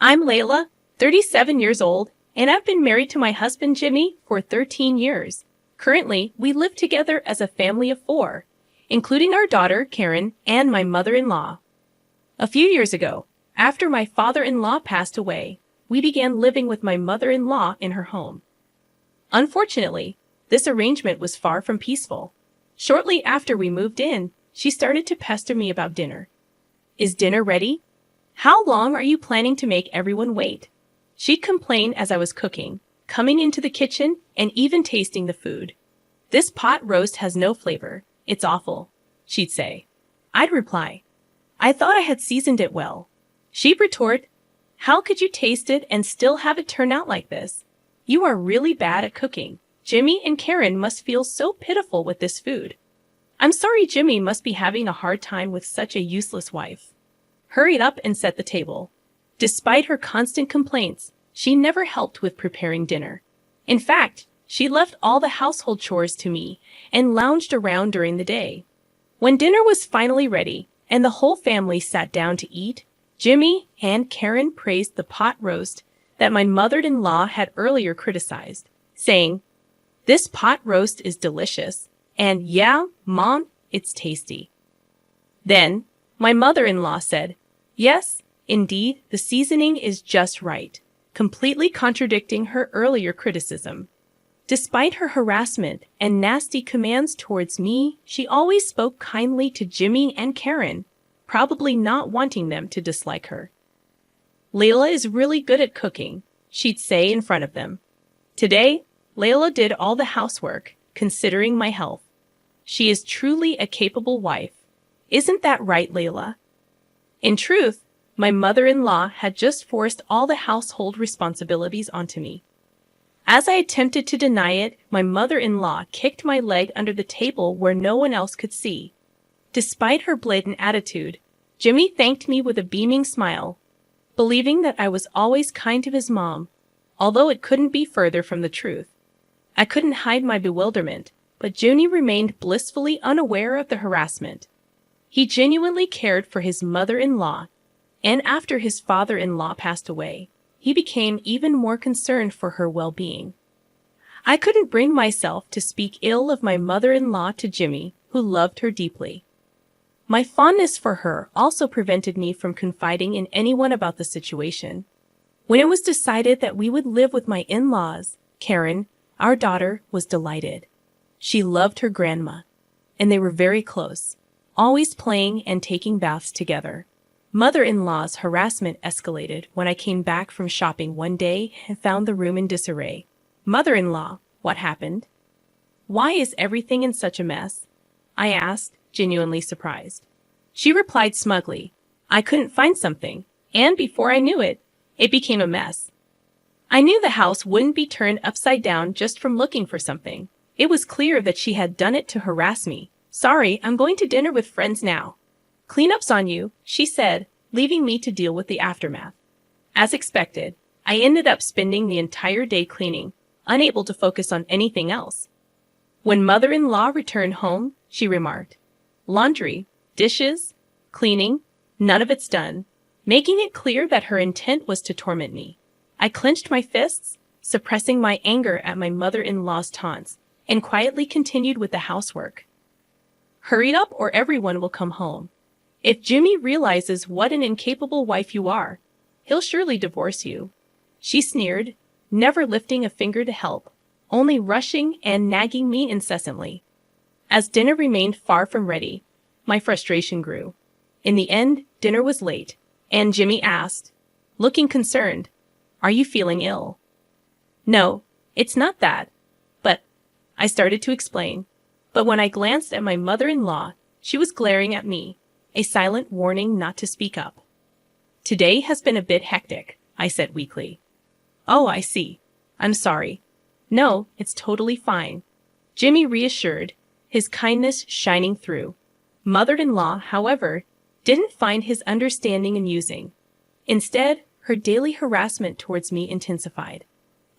I'm Layla, 37 years old, and I've been married to my husband Jimmy for 13 years. Currently, we live together as a family of four, including our daughter, Karen, and my mother-in-law. A few years ago, after my father-in-law passed away, we began living with my mother-in-law in her home. Unfortunately, this arrangement was far from peaceful. Shortly after we moved in, she started to pester me about dinner. Is dinner ready? How long are you planning to make everyone wait? She'd complain as I was cooking, coming into the kitchen and even tasting the food. This pot roast has no flavor. It's awful, she'd say. I'd reply, I thought I had seasoned it well. She'd retort, how could you taste it and still have it turn out like this? You are really bad at cooking. Jimmy and Karen must feel so pitiful with this food. I'm sorry Jimmy must be having a hard time with such a useless wife. Hurried up and set the table. Despite her constant complaints, she never helped with preparing dinner. In fact, she left all the household chores to me and lounged around during the day. When dinner was finally ready and the whole family sat down to eat, Jimmy and Karen praised the pot roast that my mother-in-law had earlier criticized, saying, this pot roast is delicious, and yeah, Mom, it's tasty. Then, my mother-in-law said, yes, indeed, the seasoning is just right, completely contradicting her earlier criticism. Despite her harassment and nasty commands towards me, she always spoke kindly to Jimmy and Karen, probably not wanting them to dislike her. Layla is really good at cooking, she'd say in front of them. Today, Layla did all the housework, considering my health. She is truly a capable wife. Isn't that right, Layla? In truth, my mother-in-law had just forced all the household responsibilities onto me. As I attempted to deny it, my mother-in-law kicked my leg under the table where no one else could see. Despite her blatant attitude, Jimmy thanked me with a beaming smile, believing that I was always kind to his mom, although it couldn't be further from the truth. I couldn't hide my bewilderment, but Jimmy remained blissfully unaware of the harassment. He genuinely cared for his mother-in-law, and after his father-in-law passed away, he became even more concerned for her well-being. I couldn't bring myself to speak ill of my mother-in-law to Jimmy, who loved her deeply. My fondness for her also prevented me from confiding in anyone about the situation. When it was decided that we would live with my in-laws, Karen, our daughter, was delighted. She loved her grandma, and they were very close, always playing and taking baths together. Mother-in-law's harassment escalated when I came back from shopping one day and found the room in disarray. Mother-in-law, what happened? Why is everything in such a mess? I asked, genuinely surprised. She replied smugly, I couldn't find something, and before I knew it, it became a mess. I knew the house wouldn't be turned upside down just from looking for something. It was clear that she had done it to harass me. Sorry, I'm going to dinner with friends now. Cleanup's on you, she said, leaving me to deal with the aftermath. As expected, I ended up spending the entire day cleaning, unable to focus on anything else. When mother-in-law returned home, she remarked, laundry, dishes, cleaning, none of it's done, making it clear that her intent was to torment me. I clenched my fists, suppressing my anger at my mother-in-law's taunts, and quietly continued with the housework. Hurry up or everyone will come home. If Jimmy realizes what an incapable wife you are, he'll surely divorce you. She sneered, never lifting a finger to help, only rushing and nagging me incessantly. As dinner remained far from ready, my frustration grew. In the end, dinner was late, and Jimmy asked, looking concerned, are you feeling ill? No, it's not that. But, I started to explain. But when I glanced at my mother-in-law, she was glaring at me, a silent warning not to speak up. Today has been a bit hectic, I said weakly. Oh, I see. I'm sorry. No, it's totally fine. Jimmy reassured, his kindness shining through. Mother-in-law, however, didn't find his understanding amusing. Instead, her daily harassment towards me intensified.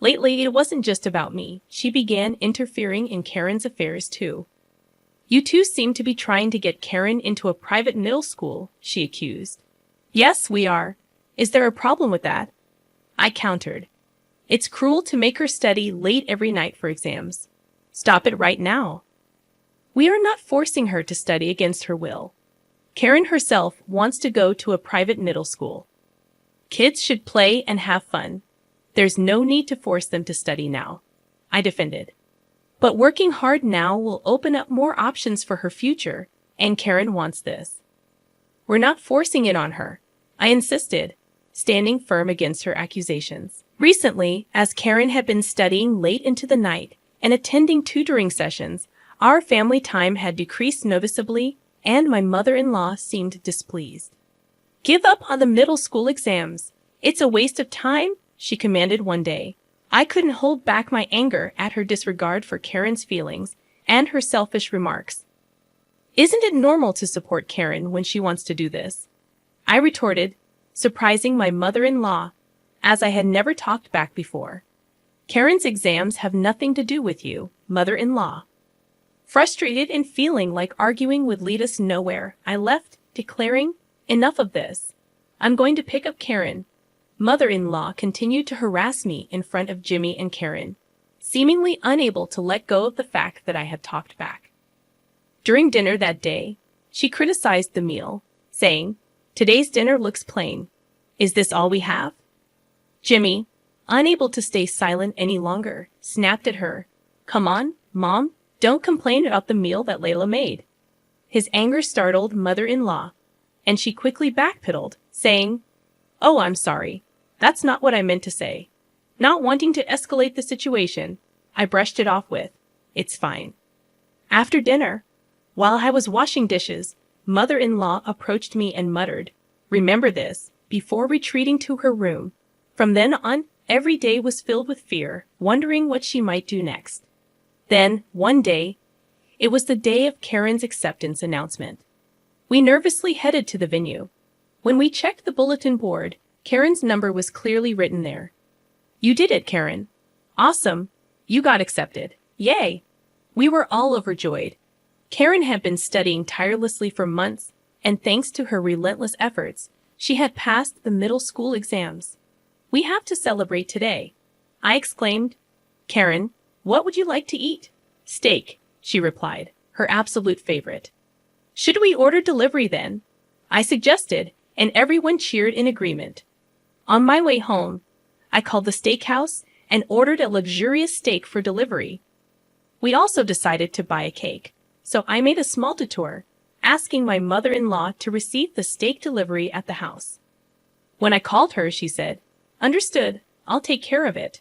Lately, it wasn't just about me. She began interfering in Karen's affairs too. You two seem to be trying to get Karen into a private middle school, she accused. Yes, we are. Is there a problem with that? I countered. It's cruel to make her study late every night for exams. Stop it right now. We are not forcing her to study against her will. Karen herself wants to go to a private middle school. Kids should play and have fun. There's no need to force them to study now, I defended. But working hard now will open up more options for her future, and Karen wants this. We're not forcing it on her, I insisted, standing firm against her accusations. Recently, as Karen had been studying late into the night and attending tutoring sessions, our family time had decreased noticeably, and my mother-in-law seemed displeased. Give up on the middle school exams. It's a waste of time, she commanded one day. I couldn't hold back my anger at her disregard for Karen's feelings and her selfish remarks. Isn't it normal to support Karen when she wants to do this? I retorted, surprising my mother-in-law, as I had never talked back before. Karen's exams have nothing to do with you, mother-in-law. Frustrated and feeling like arguing would lead us nowhere, I left, declaring, enough of this. I'm going to pick up Karen. Mother-in-law continued to harass me in front of Jimmy and Karen, seemingly unable to let go of the fact that I had talked back. During dinner that day, she criticized the meal, saying, "Today's dinner looks plain. Is this all we have?" Jimmy, unable to stay silent any longer, snapped at her. "Come on, Mom, don't complain about the meal that Layla made." His anger startled mother-in-law, and she quickly backpedaled, saying, "Oh, I'm sorry. That's not what I meant to say." Not wanting to escalate the situation, I brushed it off with, "It's fine." After dinner, while I was washing dishes, mother-in-law approached me and muttered, "Remember this," before retreating to her room. From then on, every day was filled with fear, wondering what she might do next. Then, one day, it was the day of Karen's acceptance announcement. We nervously headed to the venue. When we checked the bulletin board, Karen's number was clearly written there. "You did it, Karen. Awesome. You got accepted. Yay!" We were all overjoyed. Karen had been studying tirelessly for months, and thanks to her relentless efforts, she had passed the middle school exams. "We have to celebrate today," I exclaimed. "Karen, what would you like to eat?" "Steak," she replied, her absolute favorite. "Should we order delivery then?" I suggested, and everyone cheered in agreement. On my way home, I called the steakhouse and ordered a luxurious steak for delivery. We also decided to buy a cake, so I made a small detour, asking my mother-in-law to receive the steak delivery at the house. When I called her, she said, "Understood, I'll take care of it."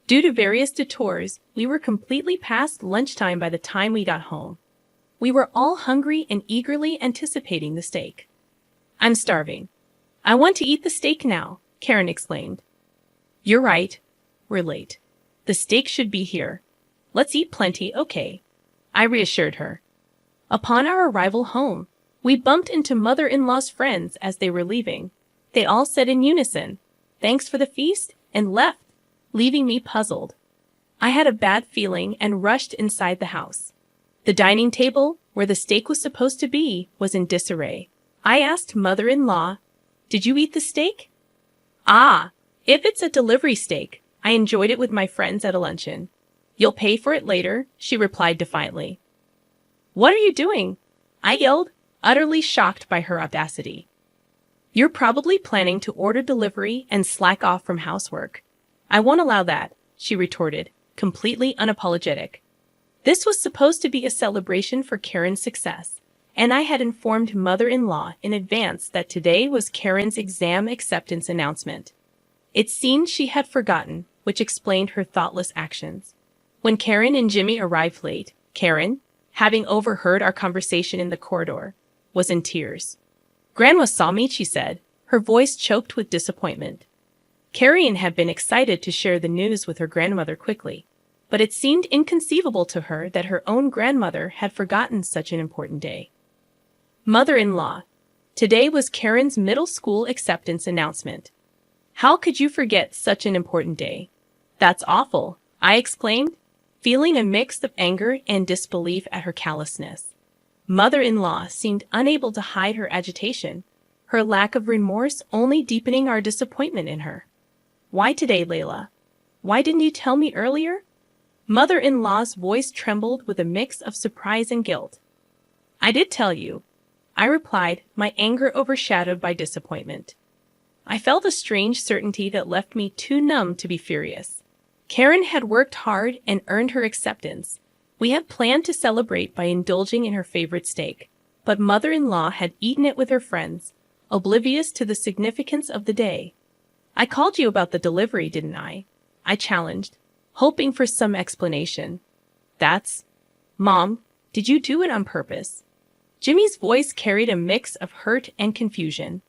Due to various detours, we were completely past lunchtime by the time we got home. We were all hungry and eagerly anticipating the steak. "I'm starving. I want to eat the steak now," Karen exclaimed. "You're right. We're late. The steak should be here. Let's eat plenty, okay?" I reassured her. Upon our arrival home, we bumped into mother-in-law's friends as they were leaving. They all said in unison, "Thanks for the feast," and left, leaving me puzzled. I had a bad feeling and rushed inside the house. The dining table, where the steak was supposed to be, was in disarray. I asked mother-in-law, "Did you eat the steak?" "Ah, if it's a delivery steak, I enjoyed it with my friends at a luncheon." "You'll pay for it later," she replied defiantly. "What are you doing?" I yelled, utterly shocked by her audacity. "You're probably planning to order delivery and slack off from housework. I won't allow that," she retorted, completely unapologetic. This was supposed to be a celebration for Karen's success, and I had informed mother-in-law in advance that today was Karen's exam acceptance announcement. It seemed she had forgotten, which explained her thoughtless actions. When Karen and Jimmy arrived late, Karen, having overheard our conversation in the corridor, was in tears. "Grandma saw me," she said, her voice choked with disappointment. Karen had been excited to share the news with her grandmother quickly, but it seemed inconceivable to her that her own grandmother had forgotten such an important day. "Mother-in-law, today was Karen's middle school acceptance announcement. How could you forget such an important day?" "That's awful," I exclaimed, feeling a mix of anger and disbelief at her callousness. Mother-in-law seemed unable to hide her agitation, her lack of remorse only deepening our disappointment in her. Why today, Layla? Why didn't you tell me earlier? Mother-in-law's voice trembled with a mix of surprise and guilt. I did tell you, I replied, my anger overshadowed by disappointment. I felt a strange certainty that left me too numb to be furious. Karen had worked hard and earned her acceptance. We had planned to celebrate by indulging in her favorite steak, but mother-in-law had eaten it with her friends, oblivious to the significance of the day. I called you about the delivery, didn't I? I challenged, hoping for some explanation. Mom, did you do it on purpose? Jimmy's voice carried a mix of hurt and confusion.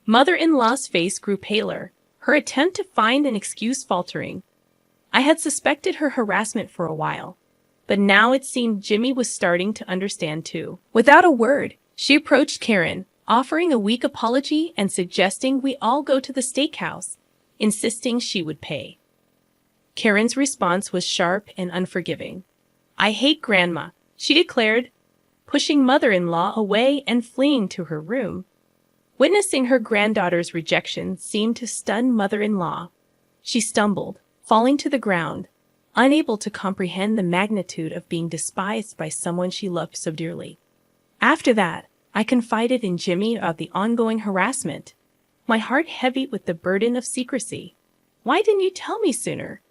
Mother-in-law's face grew paler, her attempt to find an excuse faltering. I had suspected her harassment for a while, but now it seemed Jimmy was starting to understand too. Without a word, she approached Karen, offering a weak apology and suggesting we all go to the steakhouse, insisting she would pay. Karen's response was sharp and unforgiving. I hate Grandma, she declared, pushing mother-in-law away and fleeing to her room. Witnessing her granddaughter's rejection seemed to stun mother-in-law. She stumbled, falling to the ground, unable to comprehend the magnitude of being despised by someone she loved so dearly. After that, I confided in Jimmy about the ongoing harassment, my heart heavy with the burden of secrecy. Why didn't you tell me sooner?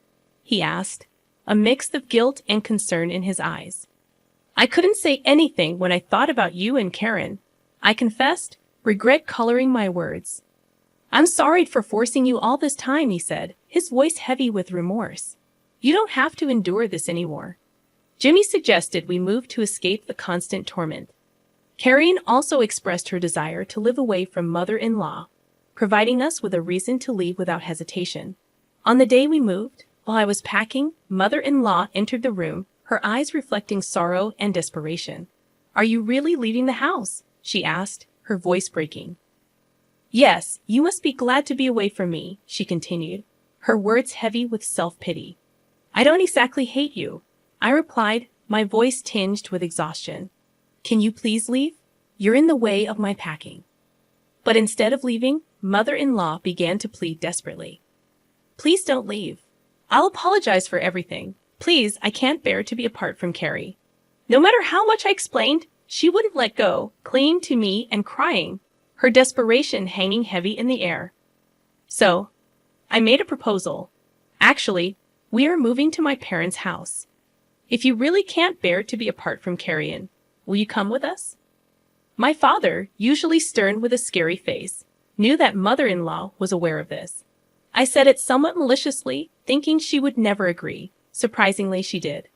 He asked, a mix of guilt and concern in his eyes. I couldn't say anything when I thought about you and Karen, I confessed, regret coloring my words. I'm sorry for forcing you all this time, he said, his voice heavy with remorse. You don't have to endure this anymore. Jimmy suggested we move to escape the constant torment. Karen also expressed her desire to live away from mother-in-law, providing us with a reason to leave without hesitation. On the day we moved, while I was packing, mother-in-law entered the room, her eyes reflecting sorrow and desperation. Are you really leaving the house? She asked, her voice breaking. Yes, you must be glad to be away from me, she continued, her words heavy with self-pity. I don't exactly hate you, I replied, my voice tinged with exhaustion. Can you please leave? You're in the way of my packing. But instead of leaving, mother-in-law began to plead desperately. Please don't leave. I'll apologize for everything. Please, I can't bear to be apart from Carrie. No matter how much I explained, she wouldn't let go, clinging to me and crying, her desperation hanging heavy in the air. So, I made a proposal. Actually, we are moving to my parents' house. If you really can't bear to be apart from Carrie, will you come with us? My father, usually stern with a scary face, knew that mother-in-law was aware of this. I said it somewhat maliciously, thinking she would never agree. Surprisingly, she did.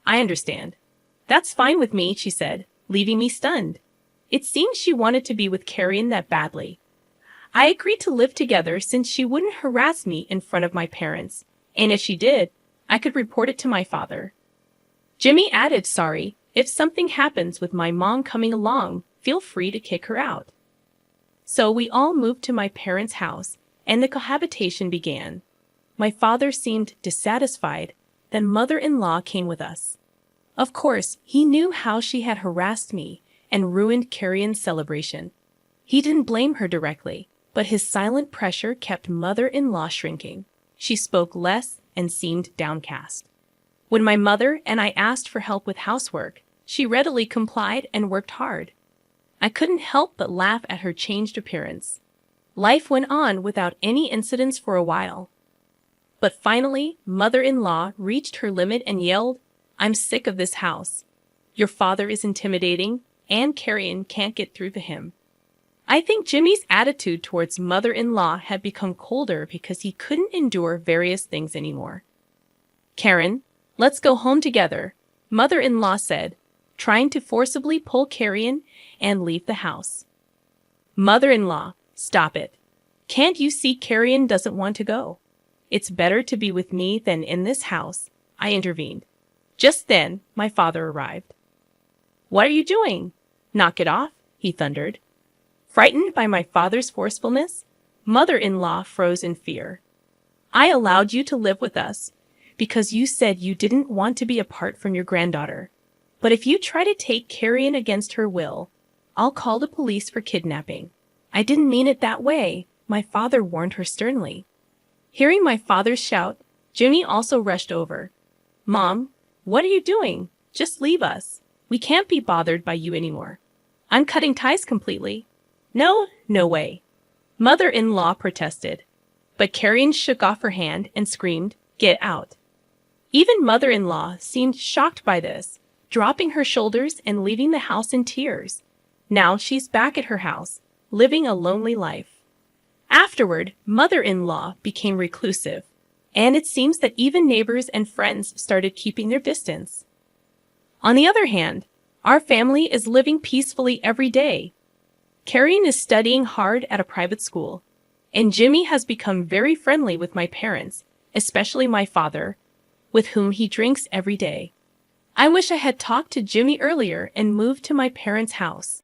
I understand. That's fine with me, she said, leaving me stunned. It seemed she wanted to be with Carrie that badly. I agreed to live together since she wouldn't harass me in front of my parents, and if she did, I could report it to my father. Jimmy added, sorry, if something happens with my mom coming along, feel free to kick her out. So we all moved to my parents' house, and the cohabitation began. My father seemed dissatisfied. Then mother-in-law came with us. Of course, he knew how she had harassed me and ruined Carrie's celebration. He didn't blame her directly, but his silent pressure kept mother-in-law shrinking. She spoke less and seemed downcast. When my mother and I asked for help with housework, she readily complied and worked hard. I couldn't help but laugh at her changed appearance. Life went on without any incidents for a while. But finally, mother-in-law reached her limit and yelled, I'm sick of this house. Your father is intimidating, and Carrie can't get through to him. I think Jimmy's attitude towards mother-in-law had become colder because he couldn't endure various things anymore. Karen, let's go home together, mother-in-law said, trying to forcibly pull Carrie and leave the house. Mother-in-law, stop it. Can't you see Carrie doesn't want to go? It's better to be with me than in this house, I intervened. Just then, my father arrived. What are you doing? Knock it off, he thundered. Frightened by my father's forcefulness, mother-in-law froze in fear. I allowed you to live with us because you said you didn't want to be apart from your granddaughter. But if you try to take Carrie against her will, I'll call the police for kidnapping. I didn't mean it that way, my father warned her sternly. Hearing my father's shout, Jimmy also rushed over. Mom, what are you doing? Just leave us. We can't be bothered by you anymore. I'm cutting ties completely. No, no way. Mother-in-law protested. But Karen shook off her hand and screamed, Get out. Even mother-in-law seemed shocked by this, dropping her shoulders and leaving the house in tears. Now she's back at her house, living a lonely life. Afterward, mother-in-law became reclusive, and it seems that even neighbors and friends started keeping their distance. On the other hand, our family is living peacefully every day. Karen is studying hard at a private school, and Jimmy has become very friendly with my parents, especially my father, with whom he drinks every day. I wish I had talked to Jimmy earlier and moved to my parents' house.